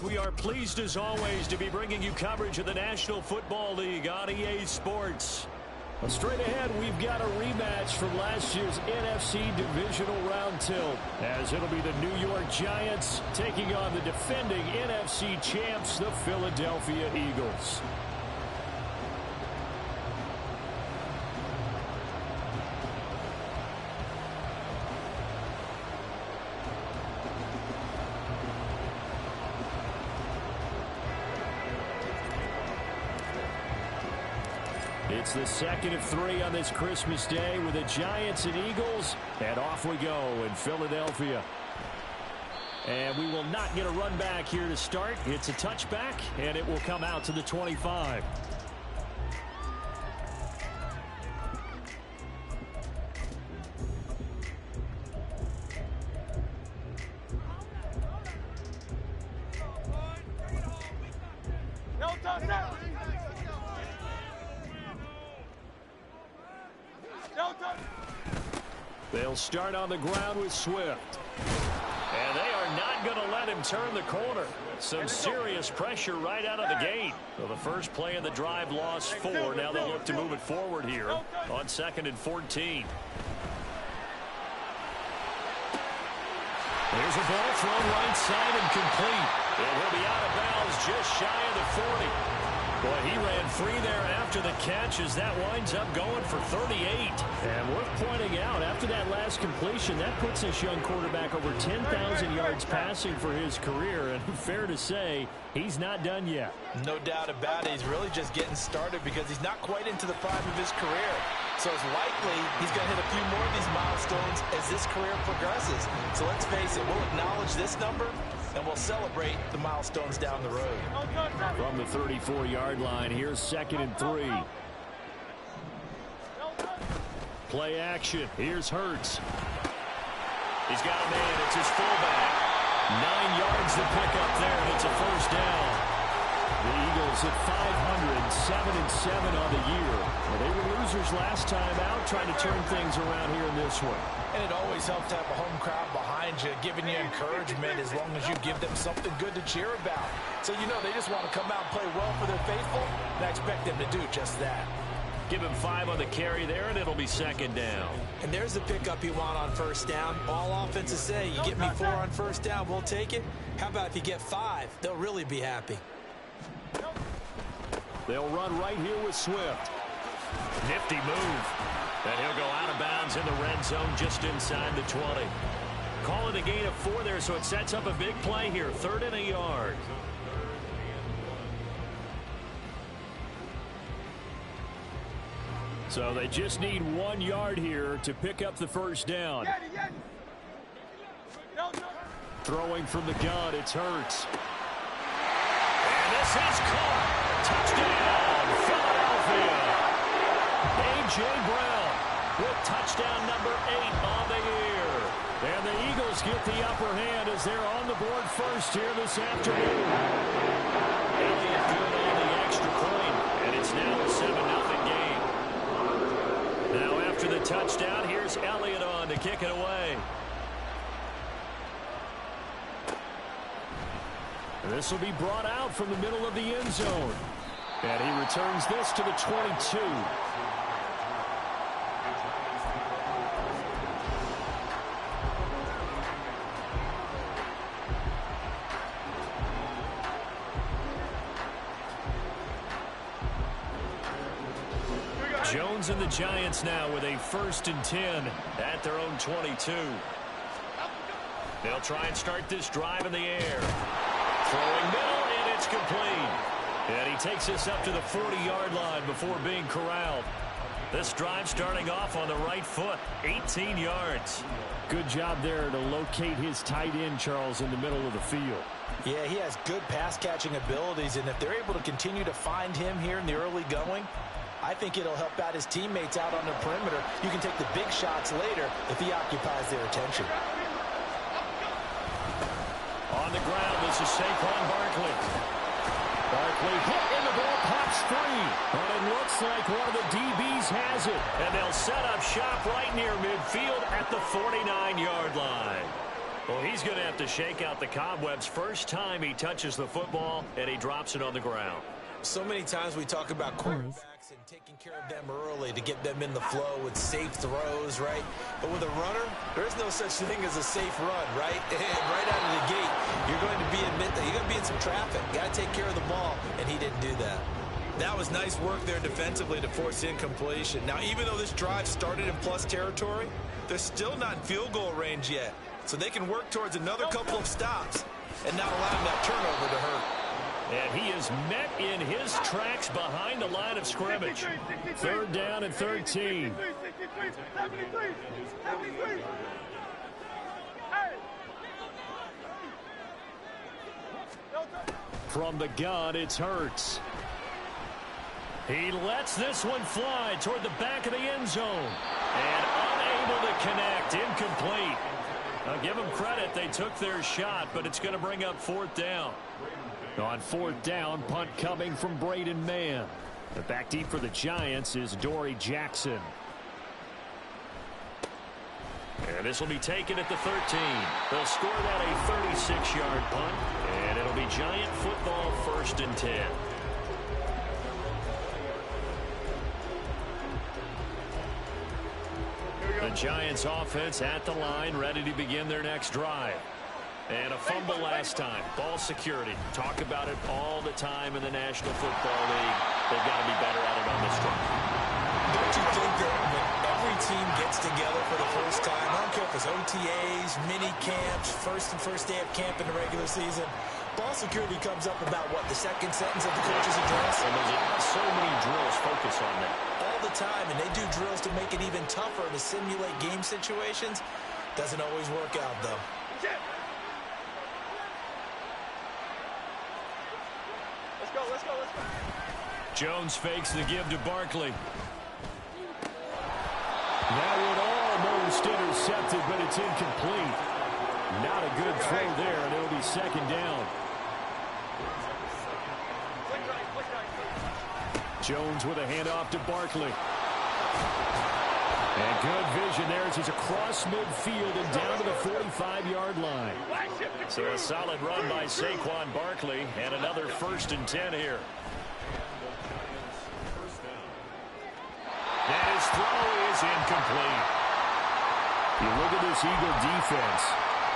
We are pleased as always to be bringing you coverage of the National Football League on EA Sports. Well, straight ahead, we've got a rematch from last year's NFC Divisional Round tilt, as it'll be the New York Giants taking on the defending NFC champs, the Philadelphia Eagles. It's the second of 3 on this Christmas Day with the Giants and Eagles, and off we go in Philadelphia. And we will not get a run back here to start. It's a touchback, and it will come out to the 25. They'll start on the ground with Swift. And they are not going to let him turn the corner. Some serious pressure right out of the gate. So the first play of the drive lost 4. Now they'll look to move it forward here on 2nd and 14. There's a ball thrown right side and complete. And he'll be out of bounds just shy of the 40. Boy, he ran free there after the catch as that winds up going for 38. And worth pointing out, after that last completion, that puts this young quarterback over 10,000 yards passing for his career. And fair to say, he's not done yet. No doubt about it. He's really just getting started because he's not quite into the prime of his career. So it's likely he's going to hit a few more of these milestones as this career progresses. So let's face it, we'll acknowledge this number and we'll celebrate the milestones down the road. From the 34-yard line, here's 2nd and 3. Play action. Here's Hurts. He's got a man. It's his fullback. 9 yards to pick up there, and it's a first down. The Eagles at 500, 7-7 on the year. Well, they were losers last time out, trying to turn things around here in this one. And it always helps to have a home crowd behind you, giving you encouragement as long as you give them something good to cheer about. So you know they just want to come out and play well for their faithful, and I expect them to do just that. Give him 5 on the carry there, and it'll be 2nd down. And there's the pickup you want on first down. All offenses say, you get me 4 on first down, we'll take it. How about if you get 5? They'll really be happy. They'll run right here with Swift. Nifty move. And he'll go out of bounds in the red zone just inside the 20. Call it a gain of 4 there, so it sets up a big play here. 3rd and a yard. So they just need 1 yard here to pick up the first down. Throwing from the gun, it's Hurts. And this is caught. Touchdown, Philadelphia. A.J. Brown with touchdown number 8 on the year. And the Eagles get the upper hand as they're on the board first here this afternoon. Elliott good on the extra point, and it's now a 7-0 game. Now after the touchdown, here's Elliott on to kick it away. This will be brought out from the middle of the end zone. And he returns this to the 22. Jones and the Giants now with a 1st and 10 at their own 22. They'll try and start this drive in the air. Throwing middle, and it's complete. And he takes us up to the 40-yard line before being corralled. This drive starting off on the right foot, 18 yards. Good job there to locate his tight end, Charles, in the middle of the field. Yeah, he has good pass-catching abilities, and if they're able to continue to find him here in the early going, I think it'll help out his teammates out on the perimeter. You can take the big shots later if he occupies their attention. On the ground, this is Saquon Barkley. Barkley hit and the ball pops free. But it looks like one of the DBs has it. And they'll set up shop right near midfield at the 49-yard line. Well, he's going to have to shake out the cobwebs first time he touches the football, and he drops it on the ground. So many times we talk about quarterbacks and taking care of them early to get them in the flow with safe throws, right? But with a runner, there's no such thing as a safe run, right? And right out of the gate, you're going to be in some traffic. Got to take care of the ball, and he didn't do that. That was nice work there defensively to force incompletion. Now, even though this drive started in plus territory, they're still not in field goal range yet. So they can work towards another couple of stops and not allowing that turnover to hurt. And he is met in his tracks behind the line of scrimmage. 3rd down and 13. From the gun, it's Hurts. He lets this one fly toward the back of the end zone. And unable to connect, incomplete. I'll give them credit, they took their shot, but it's going to bring up 4th down. On 4th down, punt coming from Braden Mann. The back deep for the Giants is Dory Jackson. And this will be taken at the 13. They'll score that a 36-yard punt, and it'll be Giant football 1st and 10. The Giants offense at the line, ready to begin their next drive. And a fumble last time. Ball security. Talk about it all the time in the National Football League. They've got to be better at it on this drive. Don't you think that when every team gets together for the first time, I don't care if it's OTAs, mini camps, first day of camp in the regular season, ball security comes up about, what, the second sentence of the coach's address? And there's so many drills focus on that. All the time, and they do drills to make it even tougher to simulate game situations. Doesn't always work out, though. Let's go. Jones fakes the give to Barkley. That one almost intercepted, but it's incomplete. Not a good throw there, and it'll be 2nd down. Jones with a handoff to Barkley. And good vision there as he's across midfield and down to the 45-yard line. So a solid run by Saquon Barkley, and another 1st and 10 here. And his throw is incomplete. You look at this Eagle defense.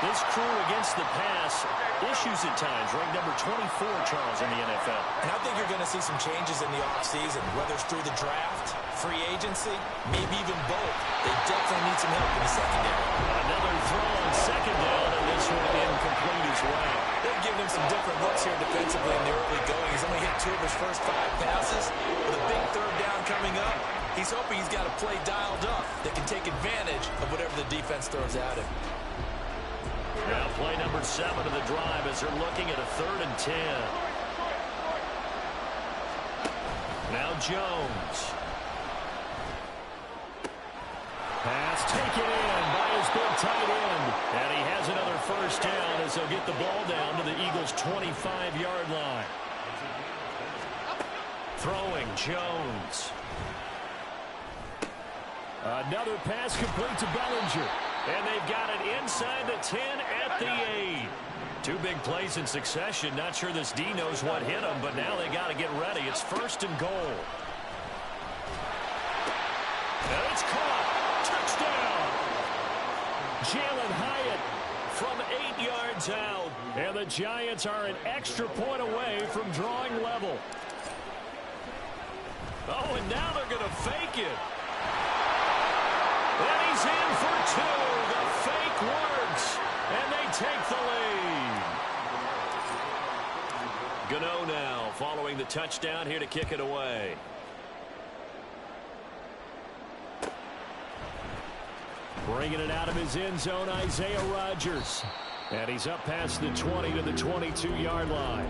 This crew against the pass, issues at times, ranked number 24, Charles, in the NFL. And I think you're going to see some changes in the offseason, whether it's through the draft, free agency, maybe even both. They definitely need some help in the secondary. Another throw on 2nd down, and this one incomplete as well. They've given him some different looks here defensively in the early going. He's only hit 2 of his first 5 passes. With a big 3rd down coming up, he's hoping he's got a play dialed up that can take advantage of whatever the defense throws at him. Now play number 7 of the drive as they're looking at a 3rd and 10. Now Jones. Pass taken in by his big tight end. And he has another 1st down as they'll get the ball down to the Eagles' 25-yard line. Throwing Jones. Another pass complete to Bellinger. And they've got it inside the 10 at the 8. 2 big plays in succession. Not sure this D knows what hit him, but now they got to get ready. It's 1st and goal. And it's caught. Touchdown. Jalen Hyatt from 8 yards out. And the Giants are an extra point away from drawing level. Oh, and now they're going to fake it. And he's in for 2. The fake works. And they take the lead. Gano now following the touchdown here to kick it away. Bringing it out of his end zone, Isaiah Rodgers. And he's up past the 20 to the 22-yard line.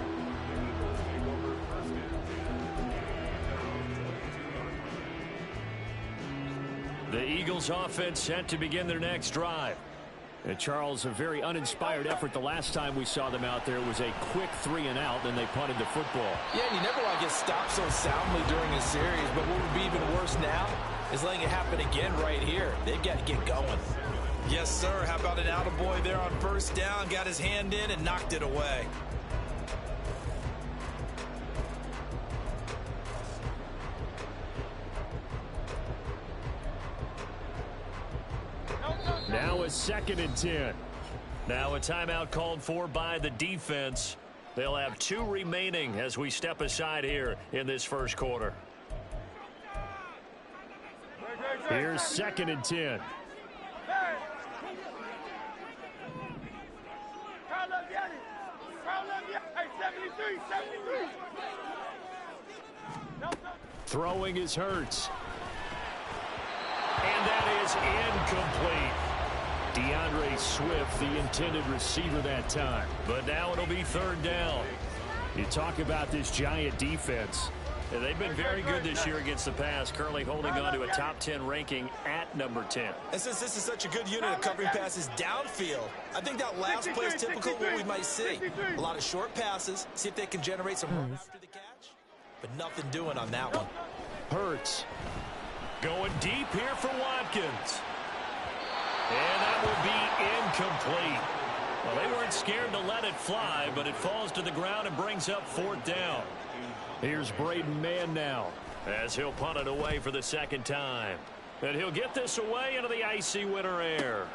The Eagles offense set to begin their next drive. And Charles, a very uninspired effort the last time we saw them out there. It was a quick 3 and out, then they punted the football. Yeah, and you never want to get stopped so soundly during a series, but what would be even worse now is letting it happen again right here. They've got to get going. Yes, sir. How about an attaboy there on first down? Got his hand in and knocked it away. Now a 2nd and 10. Now a timeout called for by the defense. They'll have 2 remaining as we step aside here in this first quarter. Here's 2nd and 10. Throwing is Hurts. And that is incomplete. DeAndre Swift, the intended receiver that time. But now it'll be 3rd down. You talk about this Giant defense. They've been very good this year against the pass, currently holding on to a top 10 ranking at number 10. And since this is such a good unit of covering passes downfield, I think that last play is typical of what we might see. A lot of short passes, see if they can generate some run after the catch. But nothing doing on that one. Hurts going deep here for Watkins. And that will be incomplete. Well, they weren't scared to let it fly, but it falls to the ground and brings up 4th down. Here's Braden Mann now as he'll punt it away for the 2nd time. And he'll get this away into the icy winter air.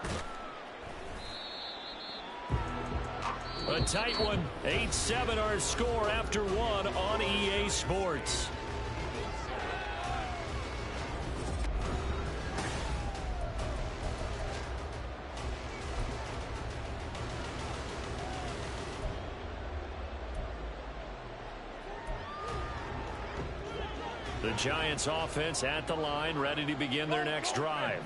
A tight one. 8-7 our score after 1 on EA Sports. The Giants offense at the line, ready to begin their next drive.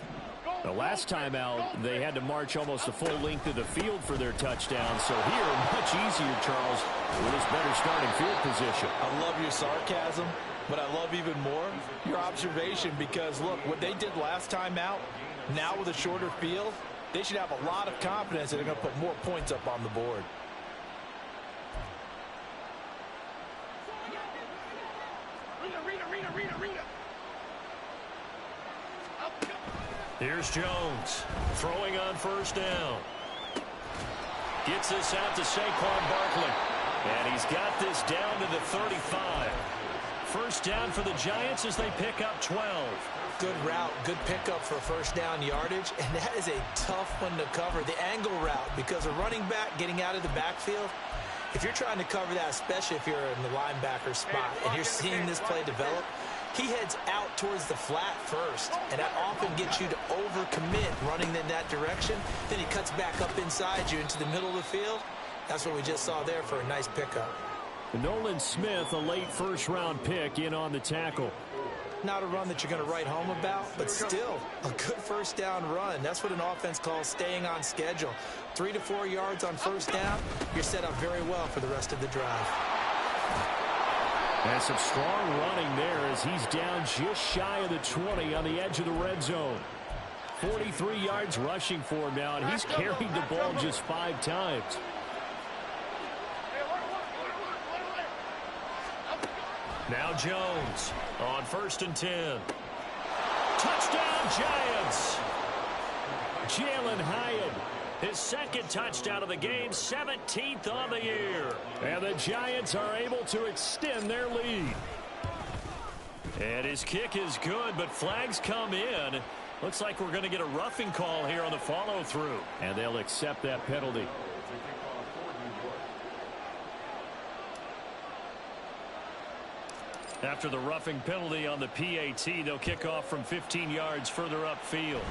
The last time out, they had to march almost the full length of the field for their touchdown. So here, much easier, Charles, with this better starting field position. I love your sarcasm, but I love even more your observation because, look, what they did last time out, now with a shorter field, they should have a lot of confidence that they're going to put more points up on the board. Here's Jones throwing on first down. Gets this out to Saquon Barkley. And he's got this down to the 35. First down for the Giants as they pick up 12. Good route, good pickup for first down yardage, and that is a tough one to cover. The angle route, because a running back getting out of the backfield, if you're trying to cover that, especially if you're in the linebacker spot and you're seeing this play develop, he heads out towards the flat first, and that often gets you to overcommit running in that direction. Then he cuts back up inside you into the middle of the field. That's what we just saw there for a nice pickup. Nolan Smith, a late first-round pick, in on the tackle. Not a run that you're going to write home about, but still a good first down run. That's what an offense calls staying on schedule. 3 to 4 yards on first down, you're set up very well for the rest of the drive. And some strong running there as he's down just shy of the 20 on the edge of the red zone. 43 yards rushing for him now, and he's carried the ball just 5 times. Now Jones on 1st and 10. Touchdown Giants! Jalen Hyatt, his 2nd touchdown of the game, 17th on the year. And the Giants are able to extend their lead. And his kick is good, but flags come in. Looks like we're going to get a roughing call here on the follow-through. And they'll accept that penalty. After the roughing penalty on the PAT, they'll kick off from 15 yards further upfield.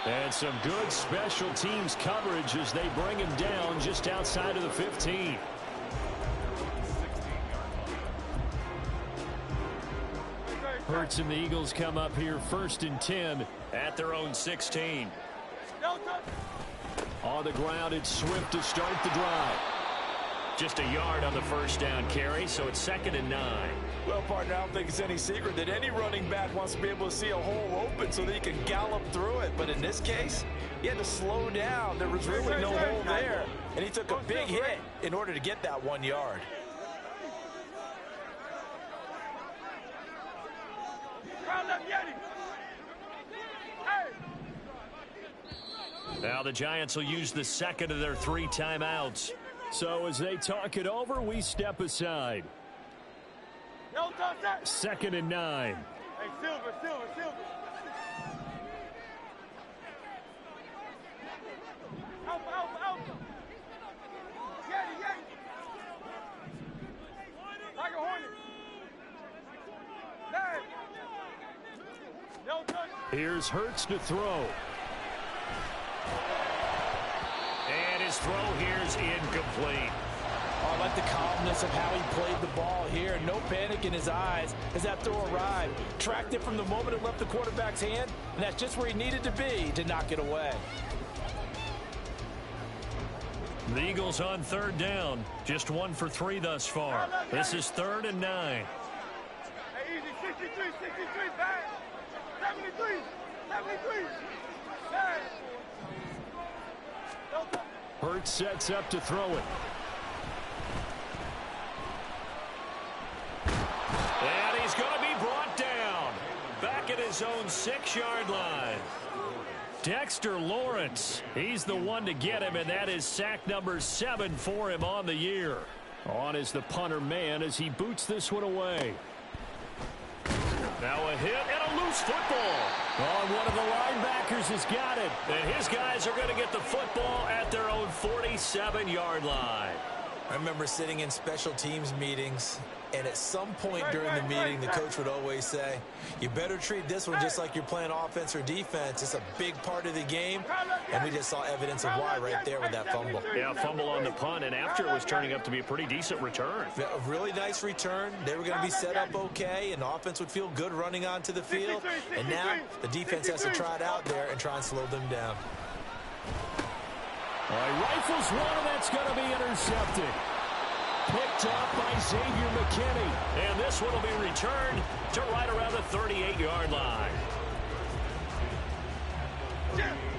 And some good special teams coverage as they bring him down just outside of the 15. Hurts and the Eagles come up here 1st and 10 at their own 16. On the ground, it's Swift to start the drive. Just a yard on the first down carry, so it's 2nd and 9. Well, partner, I don't think it's any secret that any running back wants to be able to see a hole open so that he can gallop through it. But in this case, he had to slow down. There was really no hole there, and he took a big hit in order to get that 1 yard. Now the Giants will use the second of their 3 timeouts. So as they talk it over, we step aside. 2nd and 9. Hey, Silver. Out. Yeah. Like a Hornet. No touch. Here's Hurts to throw. And his throw here's incomplete. Oh, I like the calmness of how he played the ball here. No panic in his eyes as that throw arrived. Tracked it from the moment it left the quarterback's hand, and that's just where he needed to be to knock it away. The Eagles on 3rd down. Just 1 for 3 thus far. This is 3rd and 9. Hey, easy. 63, back. 73. Back. Hurts sets up to throw it. And he's going to be brought down. Back at his own 6-yard line. Dexter Lawrence, he's the one to get him, and that is sack number 7 for him on the year. On is the punter man as he boots this one away. Now a hit and a loose football. One of the linebackers has got it, and his guys are going to get the football at their own 47-yard line. I remember sitting in special teams meetings, and at some point during the meeting, the coach would always say, you better treat this one just like you're playing offense or defense. It's a big part of the game, and we just saw evidence of why right there with that fumble. Yeah, fumble on the punt, and after it was turning up to be a pretty decent return. A really nice return. They were going to be set up okay, and the offense would feel good running onto the field. And now the defense has to try it out there and try and slow them down. All right, rifles one, and that's going to be intercepted. Picked up by Xavier McKinney. And this one will be returned to right around the 38-yard line.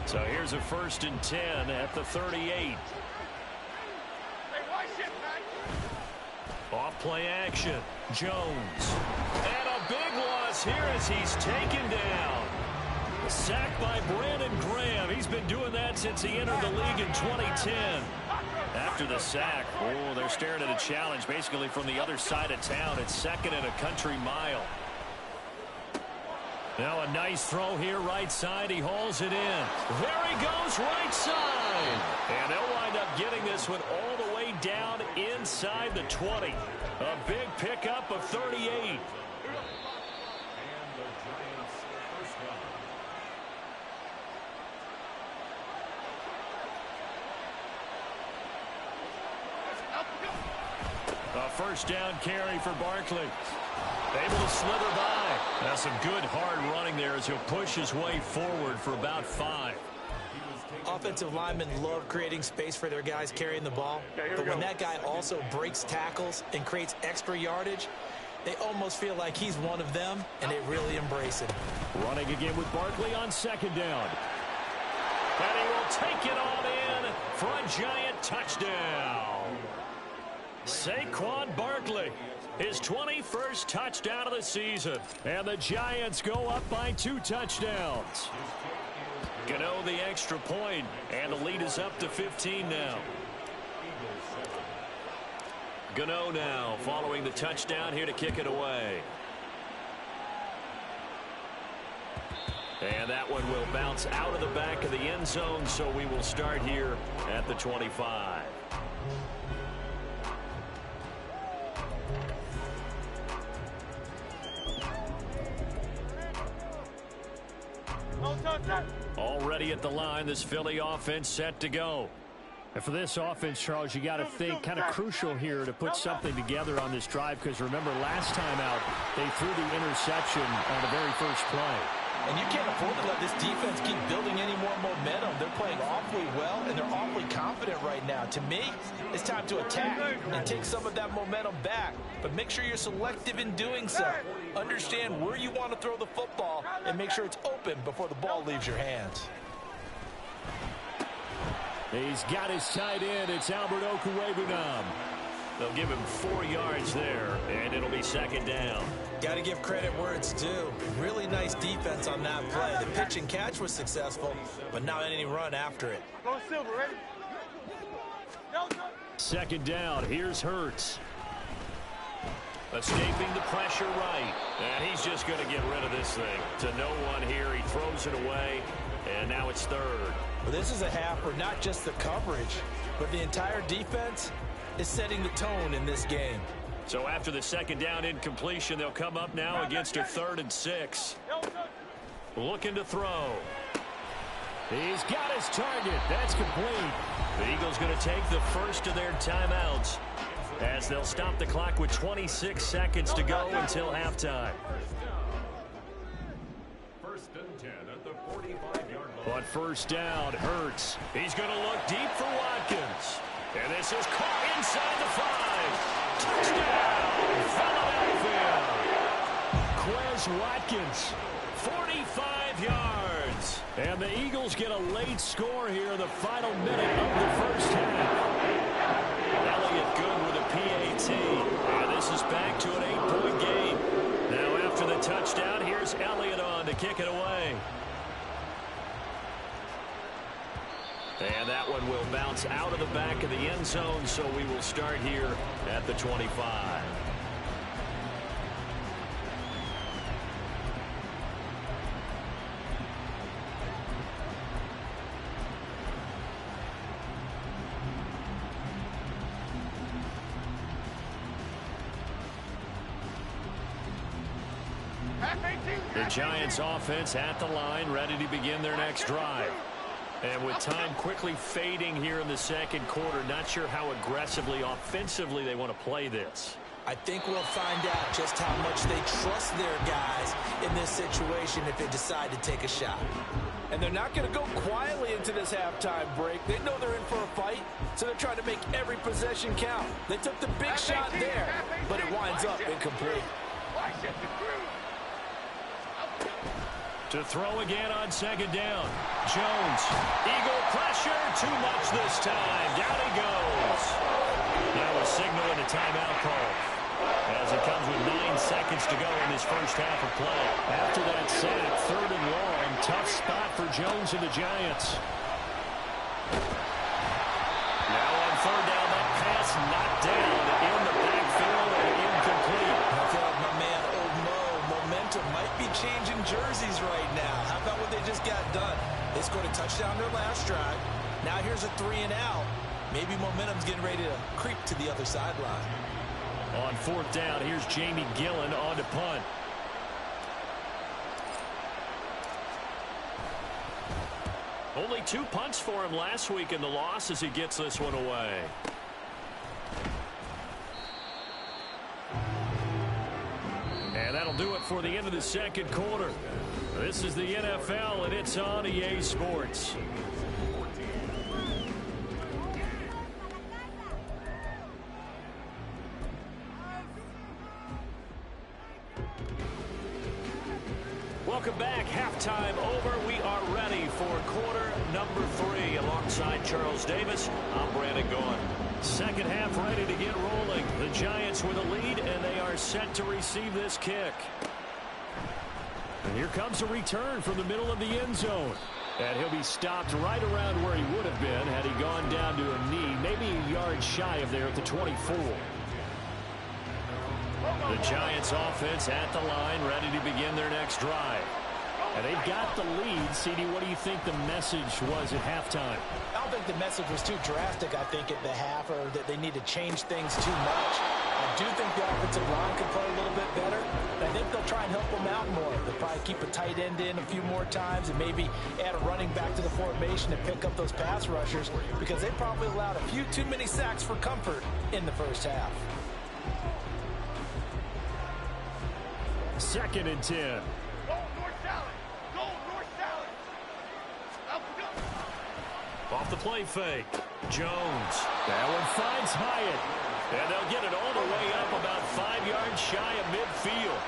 So here's a 1st and 10 at the 38. Off play action. Jones. And a big loss here as he's taken down. Sacked by Brandon Graham. He's been doing that since he entered the league in 2010. After the sack, they're staring at a challenge basically from the other side of town. It's 2nd and a country mile. Now a nice throw here right side. He hauls it in. There he goes right side. And they'll wind up getting this one all the way down inside the 20. A big pickup of 38. A 1st down carry for Barkley. Able to slither by. That's some good hard running there as he'll push his way forward for about 5. Offensive linemen love creating space for their guys carrying the ball. But when that guy also breaks tackles and creates extra yardage, they almost feel like he's one of them, and they really embrace it. Running again with Barkley on 2nd down. And he will take it on in for a Giant touchdown. Saquon Barkley, his 21st touchdown of the season. And the Giants go up by 2 touchdowns. Gano the extra point, and the lead is up to 15 now. Gano now following the touchdown here to kick it away. And that one will bounce out of the back of the end zone, so we will start here at the 25. Already at the line, this Philly offense set to go. And for this offense, Charles, you got to think kind of crucial here to put something together on this drive, because remember last time out they threw the interception on the very first play. And you can't afford to let this defense keep building any more momentum. They're playing awfully well, and they're awfully confident right now. To me, it's time to attack and take some of that momentum back. But make sure you're selective in doing so. Understand where you want to throw the football and make sure it's open before the ball leaves your hands. He's got his tight end. It's Albert Okwuegbunam. They'll give him 4 yards there, and it'll be second down. Got to give credit where it's due. Really nice defense on that play. The pitch and catch was successful, but not any run after it. Go Silver, ready? Second down. Here's Hurts. Escaping the pressure right. And he's just going to get rid of this thing. To no one here. He throws it away, and now it's third. Well, this is a half where not just the coverage, but the entire defense is setting the tone in this game. So after the second down incompletion, they'll come up now against a 3rd and 6. Looking to throw. He's got his target. That's complete. The Eagles going to take the first of their timeouts as they'll stop the clock with 26 seconds to go until halftime. First and 10 at the 45-yard line. On first down, Hurts. He's going to look deep for Watkins. And this is caught inside the 5. Touchdown, Philadelphia. Quez Watkins, 45 yards. And the Eagles get a late score here in the final minute of the first half. Elliott good with a PAT. And this is back to an 8-point game. Now after the touchdown, here's Elliott on to kick it away. And that one will bounce out of the back of the end zone, so we will start here at the 25. The Giants offense at the line, ready to begin their next drive. And with time quickly fading here in the second quarter, not sure how aggressively, offensively they want to play this. I think we'll find out just how much they trust their guys in this situation if they decide to take a shot. And they're not going to go quietly into this halftime break. They know they're in for a fight, so they're trying to make every possession count. They took the big shot there, but it winds up incomplete. To throw again on second down. Jones. Eagle pressure. Too much this time. Down he goes. Now a signal and a timeout call, as it comes with 9 seconds to go in this first half of play. After that sack, 3rd and long. Tough spot for Jones and the Giants. Now on 3rd down, that pass knocked down in the backfield and incomplete. I feel like my man, Old Mo, momentum might be changing jerseys right now. How about what they just got done? They scored a touchdown their last drive. Now here's a 3 and out. Maybe momentum's getting ready to creep to the other sideline. On 4th down, here's Jamie Gillen on to punt. Only 2 punts for him last week in the loss as he gets this one away. And that'll do it for the end of the second quarter. This is the NFL, and it's on EA Sports. Welcome back. Halftime over. We are ready for quarter number 3. Alongside Charles Davis, I'm Brandon Gaughan. Second half ready to get rolling. The Giants with a lead, and they are set to receive this kick. And here comes a return from the middle of the end zone. And he'll be stopped right around where he would have been had he gone down to a knee, maybe a yard shy of there at the 24. The Giants offense at the line, ready to begin their next drive. And they've got the lead. CD, what do you think the message was at halftime? I don't think the message was too drastic, I think, at the half, or that they need to change things too much. I do think the offensive line could play a little bit better. And I think they'll try and help them out more. They'll probably keep a tight end in a few more times and maybe add a running back to the formation and pick up those pass rushers, because they probably allowed a few too many sacks for comfort in the first half. 2nd and 10. Off the play fake. Jones. That one finds Hyatt. And they'll get it all the way up about 5 yards shy of midfield.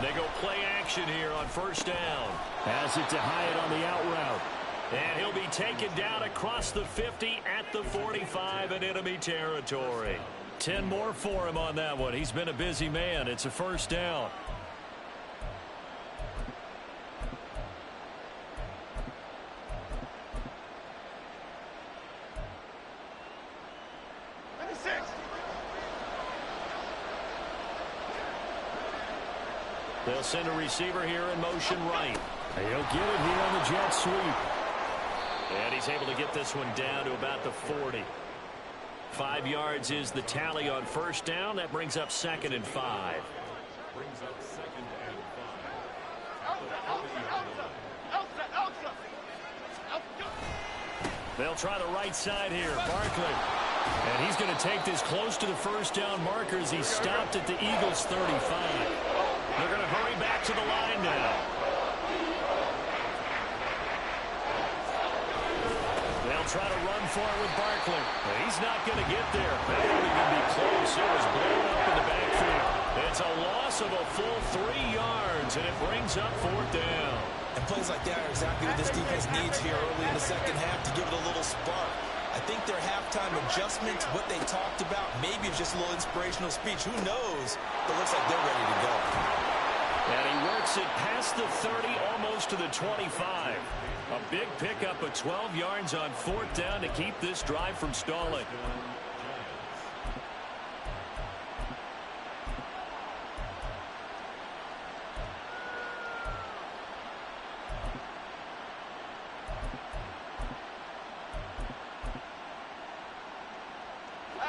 They go play action here on first down. Has it to Hyatt on the out route. And he'll be taken down across the 50 at the 45 in enemy territory. 10 more for him on that one. He's been a busy man. It's a first down. They'll send a receiver here in motion right. He'll get it here on the jet sweep. And he's able to get this one down to about the 40. 5 yards is the tally on first down. That brings up 2nd and 5. Brings up 2nd and 5. They'll try the right side here. Barkley. And he's going to take this close to the first down marker as he stopped at the Eagles' 35. They're going to hurry back to the line now. They'll try to run for it with Barkley. He's not going to get there. That won't even be close. It was blown up in the backfield. It's a loss of a full 3 yards, and it brings up 4th down. And plays like that are exactly what this defense needs here early in the second half to give it a little spark. I think their halftime adjustments, what they talked about, maybe it's just a little inspirational speech. Who knows? But it looks like they're ready to go. And he works it past the 30, almost to the 25. A big pickup of 12 yards on 4th down to keep this drive from stalling.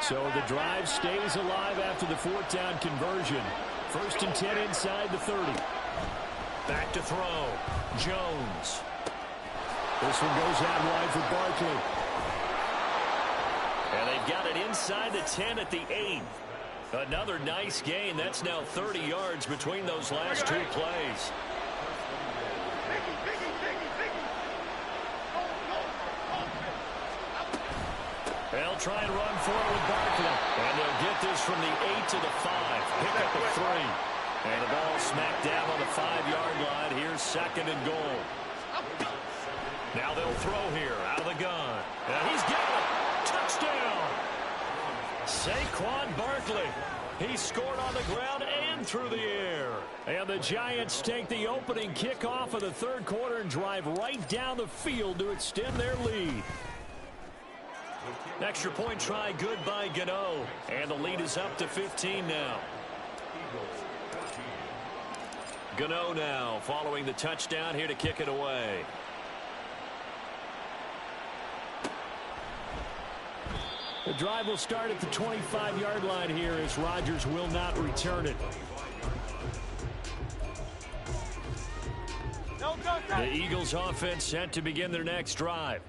So the drive stays alive after the 4th down conversion. 1st and 10 inside the 30. Back to throw. Jones. This one goes out wide for Barkley. And they've got it inside the 10 at the 8. Another nice gain. That's now 30 yards between those last 2 plays. They'll try and run for it with Barkley. And they'll get this from the 8 to the 5. Pick up a 3. And the ball smacked down on the 5-yard line. Here's 2nd and goal. Now they'll throw here out of the gun. And he's got it. Touchdown. Saquon Barkley. He scored on the ground and through the air. And the Giants take the opening kickoff of the 3rd quarter and drive right down the field to extend their lead. Extra point try good by Gano. And the lead is up to 15 now. Gano now following the touchdown here to kick it away. The drive will start at the 25-yard line here as Rodgers will not return it. The Eagles offense set to begin their next drive.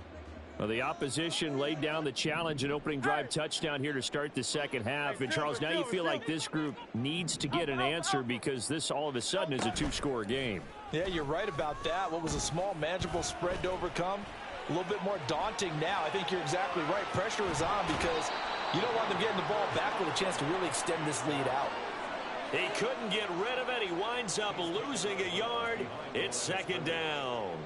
Well, the opposition laid down the challenge and opening drive touchdown here to start the second half. And, Charles, now you feel like this group needs to get an answer because this all of a sudden is a 2-score game. Yeah, you're right about that. What was a small, manageable spread to overcome? A little bit more daunting now. I think you're exactly right. Pressure is on because you don't want them getting the ball back with a chance to really extend this lead out. He couldn't get rid of it. He winds up losing a yard. It's 2nd down.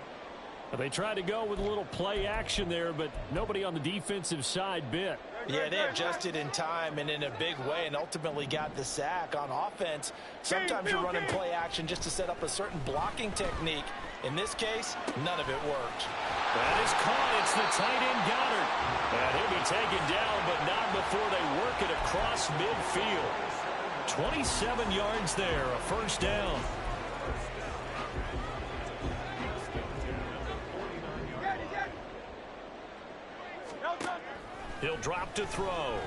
They tried to go with a little play action there, but nobody on the defensive side bit. Yeah, they adjusted in time and in a big way and ultimately got the sack. On offense, sometimes you're running play action just to set up a certain blocking technique. In this case, none of it worked. That is caught. It's the tight end Goddard. And he'll be taken down, but not before they work it across midfield. 27 yards there, a first down. He'll drop to throw.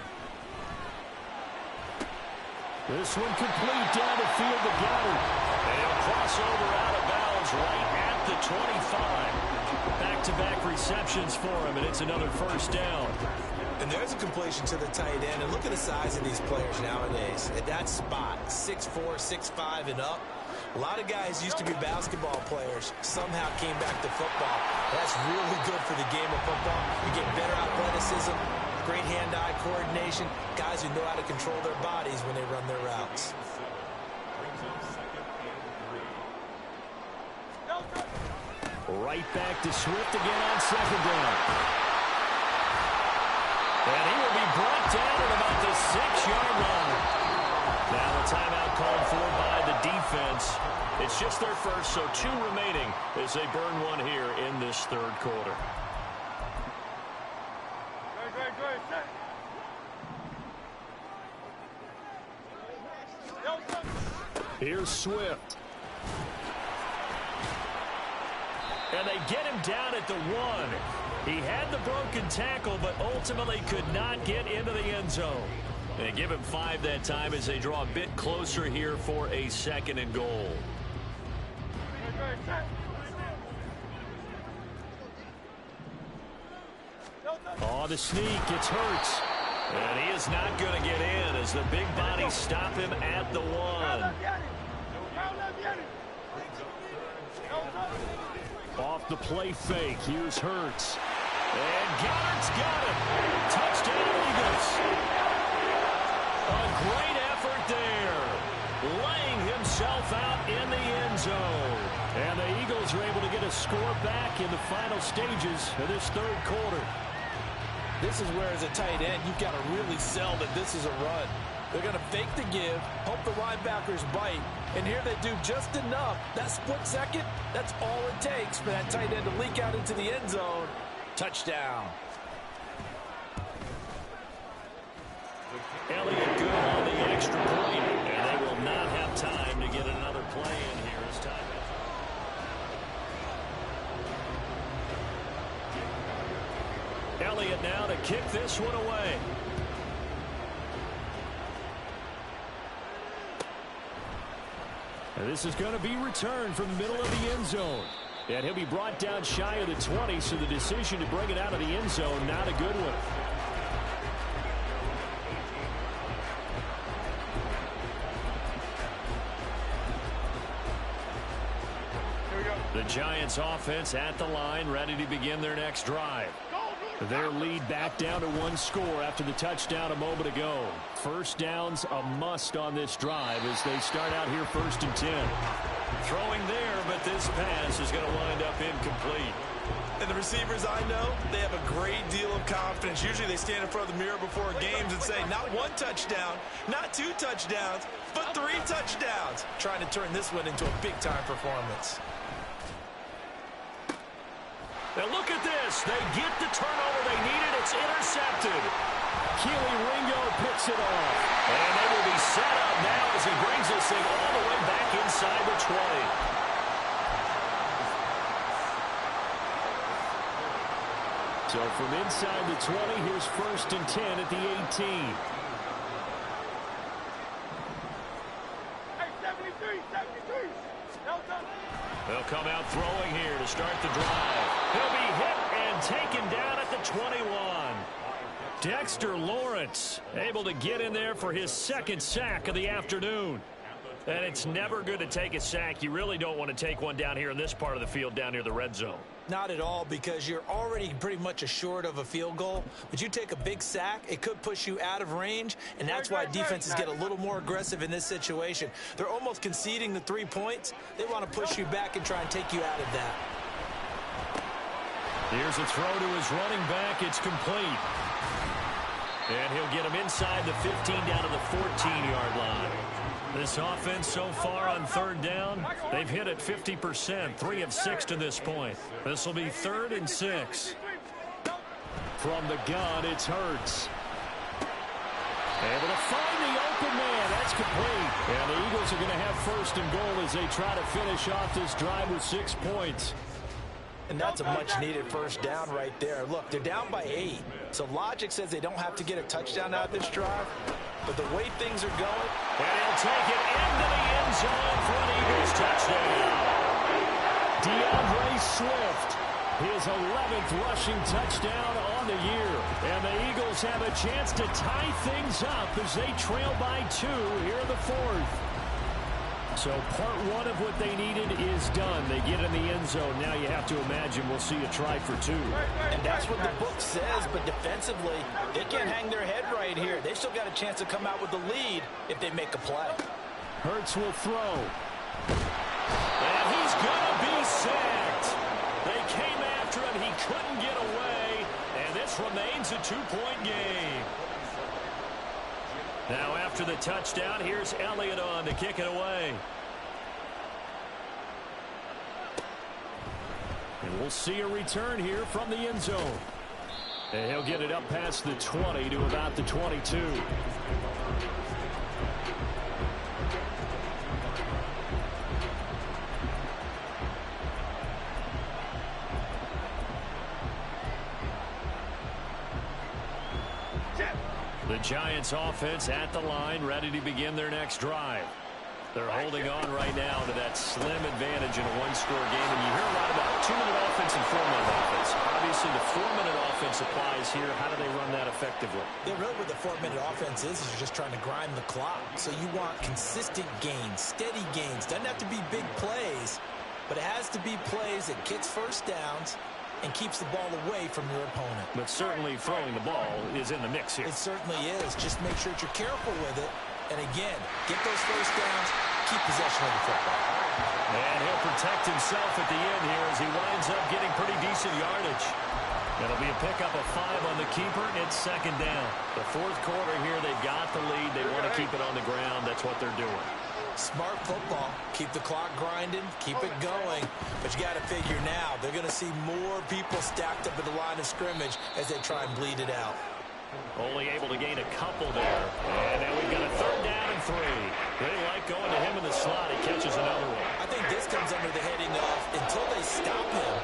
This one complete down the field to Goddard. And he'll cross over out of bounds right at the 25. Back-to-back receptions for him, and it's another first down. And there's a completion to the tight end. And look at the size of these players nowadays. At that spot, 6'4", 6'5", and up. A lot of guys used to be basketball players, somehow came back to football. That's really good for the game of football. You get better athleticism, great hand-eye coordination, guys who know how to control their bodies when they run their routes. Right back to Swift again on second down. And he will be brought down at about the 6-yard line. Now a timeout called for by the defense. It's just their first, so 2 remaining as they burn one here in this third quarter. Here's Swift. And they get him down at the 1. He had the broken tackle, but ultimately could not get into the end zone. They give him 5 that time as they draw a bit closer here for a 2nd and goal. Oh, the sneak. It's Hurts. And he is not going to get in as the big bodies stop him at the 1. Off the play fake. Here's Hurts. And Goddard's got him. Touchdown, Eagles. A great effort there. Laying himself out in the end zone. And the Eagles are able to get a score back in the final stages of this third quarter. This is where, as a tight end, you've got to really sell that this is a run. They're going to fake the give, hope the linebackers bite, and here they do just enough. That split second, that's all it takes for that tight end to leak out into the end zone. Touchdown. Elliott good on the extra point, and they will not have time to get another play in here as time. Elliott now to kick this one away. And this is going to be returned from the middle of the end zone. And he'll be brought down shy of the 20, so the decision to bring it out of the end zone, not a good one. The Giants offense at the line, ready to begin their next drive. Their lead back down to 1 score after the touchdown a moment ago. First down's a must on this drive as they start out here 1st and 10. Throwing there, but this pass is going to wind up incomplete. And the receivers I know, they have a great deal of confidence. Usually they stand in front of the mirror before games and say, not 1 touchdown, not 2 touchdowns, but 3 touchdowns. Trying to turn this one into a big-time performance. Now look at this. They get the turnover they needed. It's intercepted. Keely Ringo picks it off. And they will be set up now as he brings this thing all the way back inside the 20. So from inside the 20, here's 1st and 10 at the 18. Hey, 73, 73. They'll come out throwing here to start the drive. He'll be hit and taken down at the 21. Dexter Lawrence able to get in there for his 2nd sack of the afternoon. And it's never good to take a sack. You really don't want to take one down here in this part of the field down near the red zone. Not at all, because you're already pretty much assured of a field goal. But you take a big sack, it could push you out of range, and that's why defenses get a little more aggressive in this situation. They're almost conceding the 3 points. They want to push you back and try and take you out of that. Here's a throw to his running back. It's complete. And he'll get him inside the 15 down to the 14-yard line. This offense so far on 3rd down, they've hit it 50%, 3 of 6 to this point. This will be 3rd and 6. From the gun, it's Hurts. Able to find the open man. That's complete. And the Eagles are going to have 1st and goal as they try to finish off this drive with 6 points. And that's a much-needed 1st down right there. Look, they're down by 8. So logic says they don't have to get a touchdown out of this drive. But the way things are going... And he'll take it into the end zone for an Eagles touchdown. DeAndre Swift, his 11th rushing touchdown on the year. And the Eagles have a chance to tie things up as they trail by 2 here in the 4th. So part 1 of what they needed is done. They get in the end zone. Now you have to imagine we'll see a try for 2. And that's what the book says, but defensively, they can't hang their head right here. They've still got a chance to come out with the lead if they make a play. Hurts will throw. And he's going to be sacked. They remains a 2-point game. Now after the touchdown, here's Elliott on to kick it away. And we'll see a return here from the end zone. And he'll get it up past the 20 to about the 22. The Giants offense at the line, ready to begin their next drive. They're holding on right now to that slim advantage in a one-score game. And you hear a lot about 2-minute offense and 4-minute offense. Obviously, the 4-minute offense applies here. How do they run that effectively? Yeah, really what the 4-minute offense is you're just trying to grind the clock. So you want consistent gains, steady gains. Doesn't have to be big plays, but it has to be plays that gets first downs and keeps the ball away from your opponent. But certainly throwing the ball is in the mix here. It certainly is. Just make sure that you're careful with it. And again, get those first downs, keep possession of the football. And he'll protect himself at the end here as he winds up getting pretty decent yardage. It'll be a pickup of 5 on the keeper. It's second down. The fourth quarter here, they've got the lead. They want to keep it on the ground. That's what they're doing. Smart football. Keep the clock grinding. Keep it going. But you got to figure now, they're going to see more people stacked up at the line of scrimmage as they try and bleed it out. Only able to gain a couple there. And now we've got a third down and 3. They like going to him in the slot. He catches another one. I think this comes under the heading of until they stop him,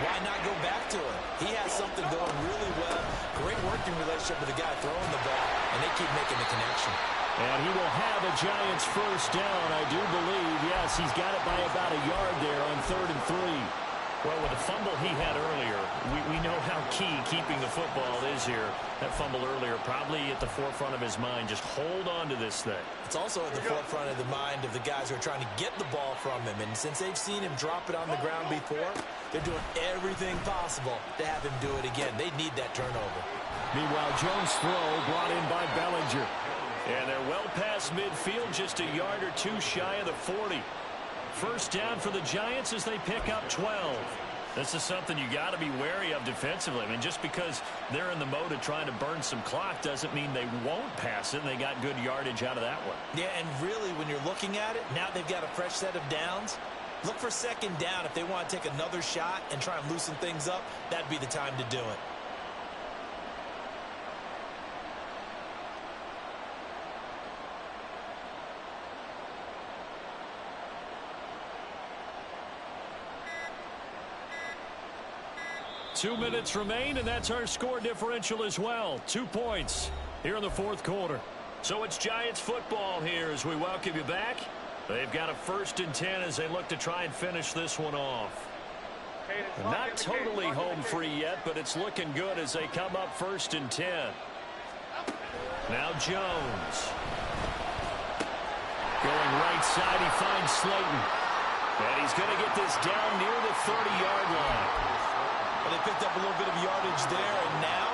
why not go back to him? He has something going really well. Great working relationship with the guy throwing the ball, and they keep making the connection. And he will have a Giants first down, I do believe. Yes, he's got it by about a yard there on 3rd and 3. Well, with the fumble he had earlier, we know how key keeping the football is here. That fumble earlier probably at the forefront of his mind. Just hold on to this thing. It's also at the forefront of the mind of the guys who are trying to get the ball from him. And since they've seen him drop it on the ground before, they're doing everything possible to have him do it again. They need that turnover. Meanwhile, Jones' throw brought in by Bellinger. And they're well past midfield, just a yard or 2 shy of the 40. First down for the Giants as they pick up 12. This is something you got to be wary of defensively. I mean, just because they're in the mode of trying to burn some clock doesn't mean they won't pass it, and they got good yardage out of that one. Yeah, and really, when you're looking at it, now they've got a fresh set of downs. Look for second down. If they want to take another shot and try and loosen things up, that'd be the time to do it. Two minutes remain, and that's our score differential as well. 2 points here in the fourth quarter. So it's Giants football here as we welcome you back. They've got a 1st and 10 as they look to try and finish this one off. Not totally home free yet, but it's looking good as they come up 1st and 10. Now Jones. Going right side, he finds Slayton. And he's going to get this down near the 30-yard line. They picked up a little bit of yardage there, and now,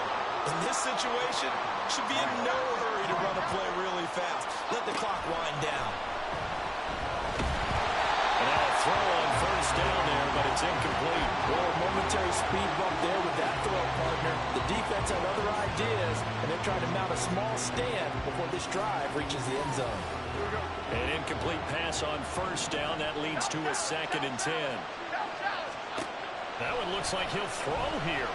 in this situation, should be in no hurry to run a play really fast. Let the clock wind down. And now a throw on first down there, but it's incomplete. Well, a momentary speed bump there with that throw, partner. The defense had other ideas, and they're trying to mount a small stand before this drive reaches the end zone. An incomplete pass on first down. That leads to a 2nd and 10. That one looks like he'll throw here.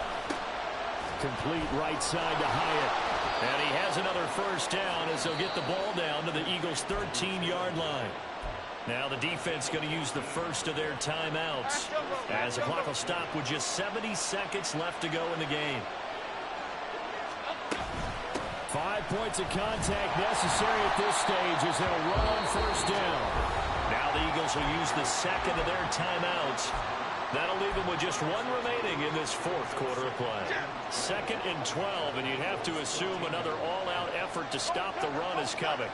Complete right side to Hyatt. And he has another first down as they'll get the ball down to the Eagles' 13-yard line. Now the defense going to use the first of their timeouts as the clock will stop with just 70 seconds left to go in the game. 5 points of contact necessary at this stage as they'll run on first down. Now the Eagles will use the second of their timeouts. That'll leave them with just 1 remaining in this fourth quarter of play. 2nd and 12, and you'd have to assume another all-out effort to stop the run is coming.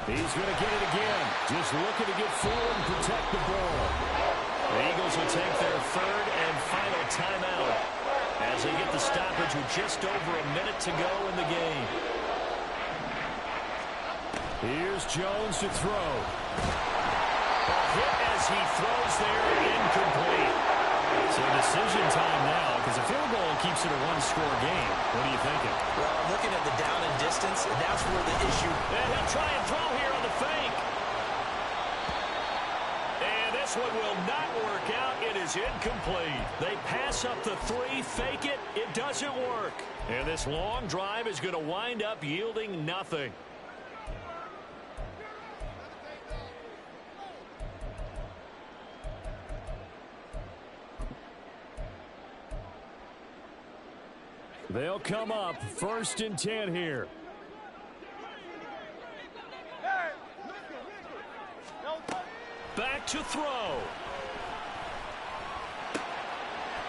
He's going to get it again. Just looking to get forward and protect the ball. The Eagles will take their 3rd and final timeout as they get the stoppage with just over a minute to go in the game. Here's Jones to throw. A hit as he throws there, incomplete. So decision time now, because a field goal keeps it a one-score game. What are you thinking? Well, I'm looking at the down and distance, and that's where the issue. And he'll try and throw here on the fake. And this one will not work out. It is incomplete. They pass up the 3, fake it. It doesn't work. And this long drive is going to wind up yielding nothing. They'll come up 1st and 10 here. Back to throw.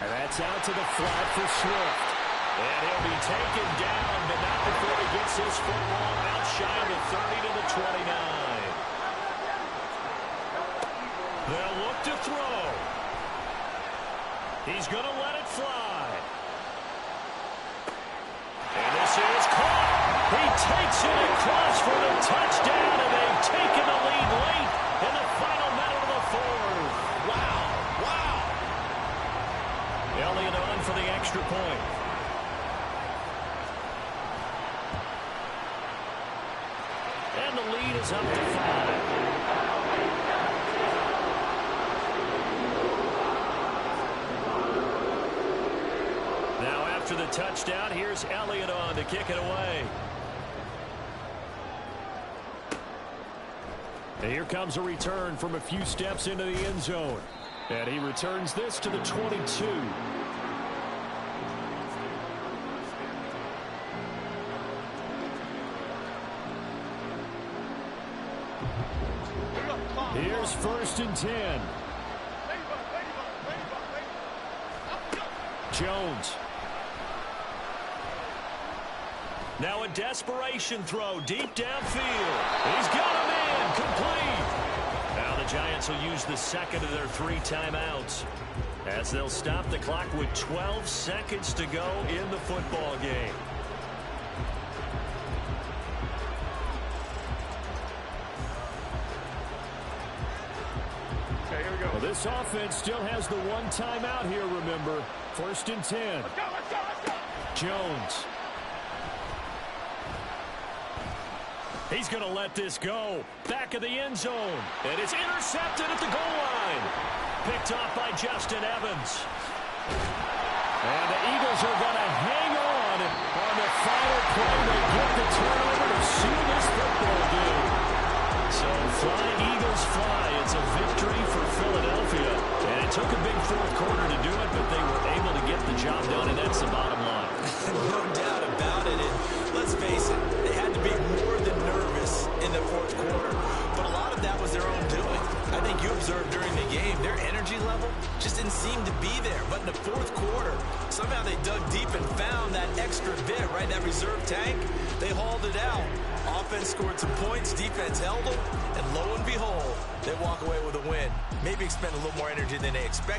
And that's out to the flat for Swift. And he'll be taken down, but not before he gets his football outside the 30 to the 29. They'll look to throw. He's going to let it fly. And this is caught. He takes it across for the touchdown, and they've taken the lead late in the final minute of the 4th. Wow. Wow. Elliott on for the extra point. And the lead is up to 5. After the touchdown, here's Elliott on to kick it away. And here comes a return from a few steps into the end zone. And he returns this to the 22. Here's 1st and 10. Jones. Now a desperation throw deep downfield. He's got him in, complete. Now the Giants will use the second of their 3 timeouts as they'll stop the clock with 12 seconds to go in the football game. Okay, here we go. Well, this offense still has the 1 timeout here, remember. 1st and 10. Let's go. Jones. He's going to let this go. Back of the end zone. And it's intercepted at the goal line. Picked off by Justin Evans. And the Eagles are going to hang on the final play. They get the turnover to seal this football game. So fly, Eagles, fly. It's a victory for Philadelphia. And it took a big 4th quarter to do it, but they were able to get the job done, and that's the bottom line. No doubt about it. And let's face it, they had to be more than nervous in the 4th quarter. But a lot of that was their own doing. I think you observed during the game, their energy level just didn't seem to be there. But in the 4th quarter, somehow they dug deep and found that extra bit, right? That reserve tank. They hauled it out. Offense scored some points. Defense held them. And lo and behold, they walk away with a win. Maybe expend a little more energy than they expected.